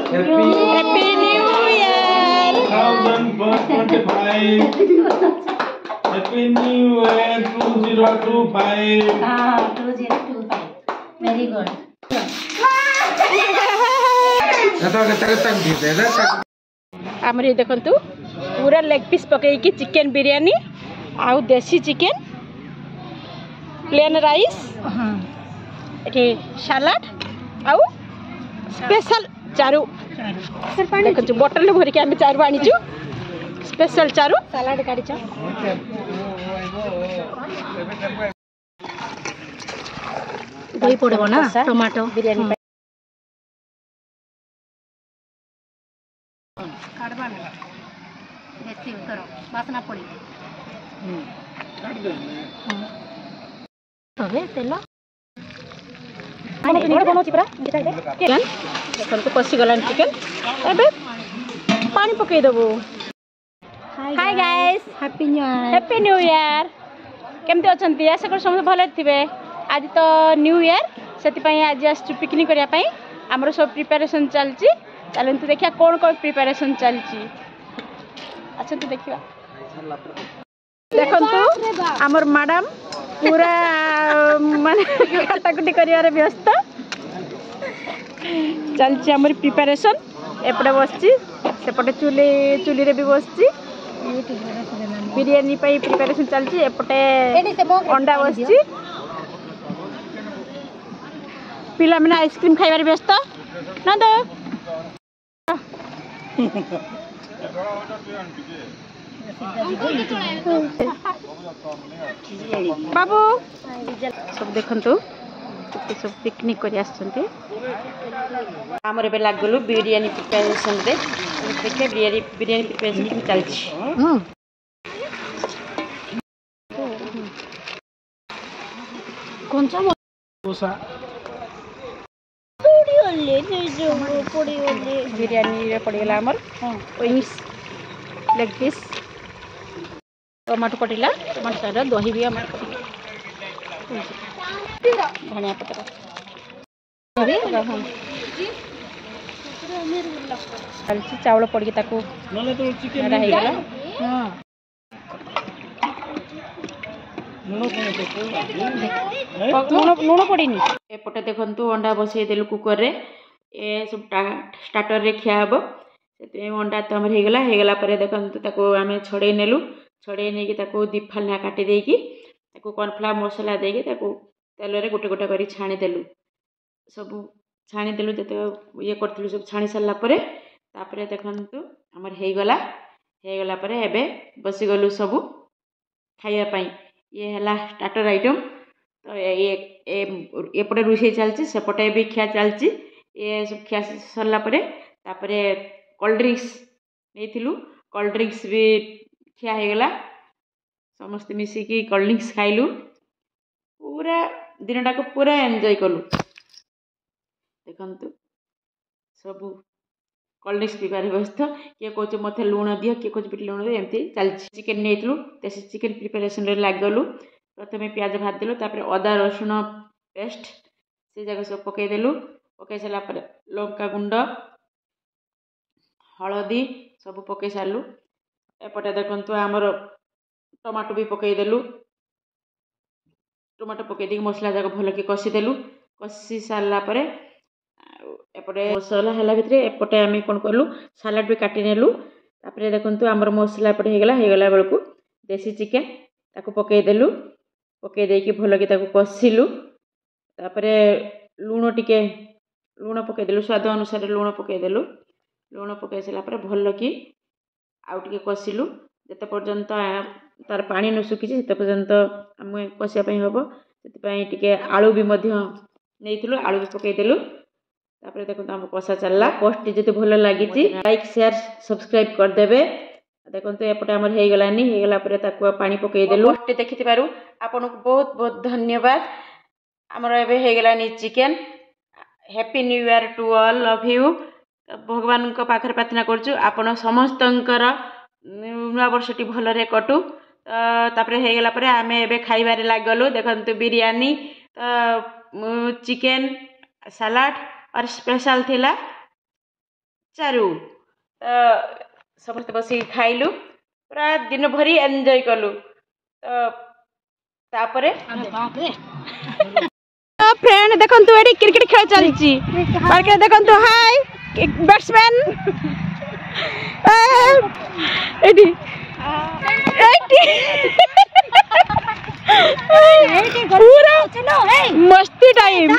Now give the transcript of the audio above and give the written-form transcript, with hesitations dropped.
Happy New Year. 2025. Happy New Year 2025. 2025. Very good. आमर ये देखंतु पूरा लेग पीस पकईकी चिकन बिरयानी आउ देसी चिकन प्लेन राइस एठी सलाड आउ स्पेशल चारू देखंतु बोतल भर के हम चारू आनीचु स्पेशल चारू सलाड काढीच दही पड़बो ना टमाटो बिरयानी काढबा ना देसी उतर वासना पड़ी तबे तेल माने चिकन बनौची परा चिकन देखन तो कसी गलान चिकन एबे पानी पकई देबो hi guys happy new year happy new year केमते अछंती आशा कर समस्त भले थिबे आज तो न्यू ईयर सेति पई आज आसु पिकनिक करिया पई हमरो सब प्रिपरेशन चलची चलंतु देखिया कोन कोन प्रिपरेशन चलची अच्छा तो देखिया देखंतु हमर मैडम पूरा माने काटाकुटी करियारे व्यस्त चलची हमर प्रिपरेशन एपटे बसची सेपटे चुली रे भी बसची बिरयानी पई प्रिपरेशन चलची एपटे अंडा बसची पिला मैंने आइसक्रीम खाइबार व्यस्त ना दो बाबू सब देखंतु सब पिकनिक करी आछंती हमर बे लागलु बिरयानी प्रिपरेशन रे देखे बिरयानी प्रिपरेशन चलची कौन सा बिरयानी रे पड़ीगला हमर विंग्स लेग पीस टमाटो पड़ीला टमाटो साइड दही भी हमर धनिया पत्र चलची चावल पड़ी ताको नला हे गला लुण पड़ी एपटे देखु अंडा बसई देलु कुकर रे ए सब स्टार्टर रे खिया हम से अंडा तो आम होगला देखु ताको आम छड़े नेलु छड़े नहीं ताको दीफालना काटी देकी कॉर्नफ्लावर मसला देकी तेल रे गोटे गोटे कर छाणीदेलु सब छाणीदेलु जो ये करूँ सब छाणी सारा देखु आमर होगला एबे बसीगलु सब खाइबापी ये है स्टार्टर आइटम तो एपटे रोषे चलती सेपटे भी खिया चलती ये सब खिया सरलापर कोल्ड ड्रिंक्स नहीं कोल्ड ड्रिंक्स भी खिया होगला समस्त मिसिकी कोल्ड ड्रिंक्स खाइलु पूरा दिनटा को पूरा एंजॉय कलु देखंतु सब कोल्ड ड्रिंक्स पीबार व्यस्त किए कौच मत लुण दियो किए कौच बिट लुण दियो एमती चलती चिकेन नहीं देसी चिकेन प्रिपरेशन लागलु प्रथम प्याज भाजदेलु अदा रसुण पेस्ट से जगह सब पकईदेलु पकई सारापर लंका गुंड हलदी सब पकई सारू एपटे देखु आमर टमाटो भी पकईदेलु टमाटो पकई मसला जाक भल कि कषिदेलु कषि सारापर एपटे मसला है भितर एपटे आम कौन कलु सालाड भी काटी नेलु देखु आमर मसला एपटे होगला बेलू देसी चिकेन ताको पकईदेलु पकई देकी भल कि कषिलु लुण टिके लुण पकईदेलु स्वाद अनुसार लुण पकईदेलु लुण पकई सारापर भल कि आउ टिके कषिलु जिते पर्यंत तार पानी न सुखी से पर्यंत आम कषापी हम से आलू भी नहीं आलू भी पकईदेलु देखो आम कषा चलला पोस्ट जी भल लगी लाइक शेयर सब्सक्राइब करदे देखो एपटे आमर होगला पानी पकईदेलु पोस्ट देखि आपन को बहुत बहुत धन्यवाद आमर एबे होगलानी chicken happy new year to all love you भगवान को पाखर प्रार्थना करछु आपण समस्तंकर नूआ वर्षटी भलरे कटू तापरे होगला परे आमे एबे खाइबारे लागलु देखंतु बिरयानी चिकेन सलाड और स्पेशल थिला ଚାରୁ ତ ସମସ୍ତେ ବସିକି ଖାଇଲୁ ପୁରା ଦିନ ଭରି ଏନ୍ଜୟ କଲୁ ତ ତାପରେ फ्रेंड देखंतु एडी क्रिकेट खेल चलची मार्के देखंतु हाय बैट्समैन एडी पूरा मस्ती टाइम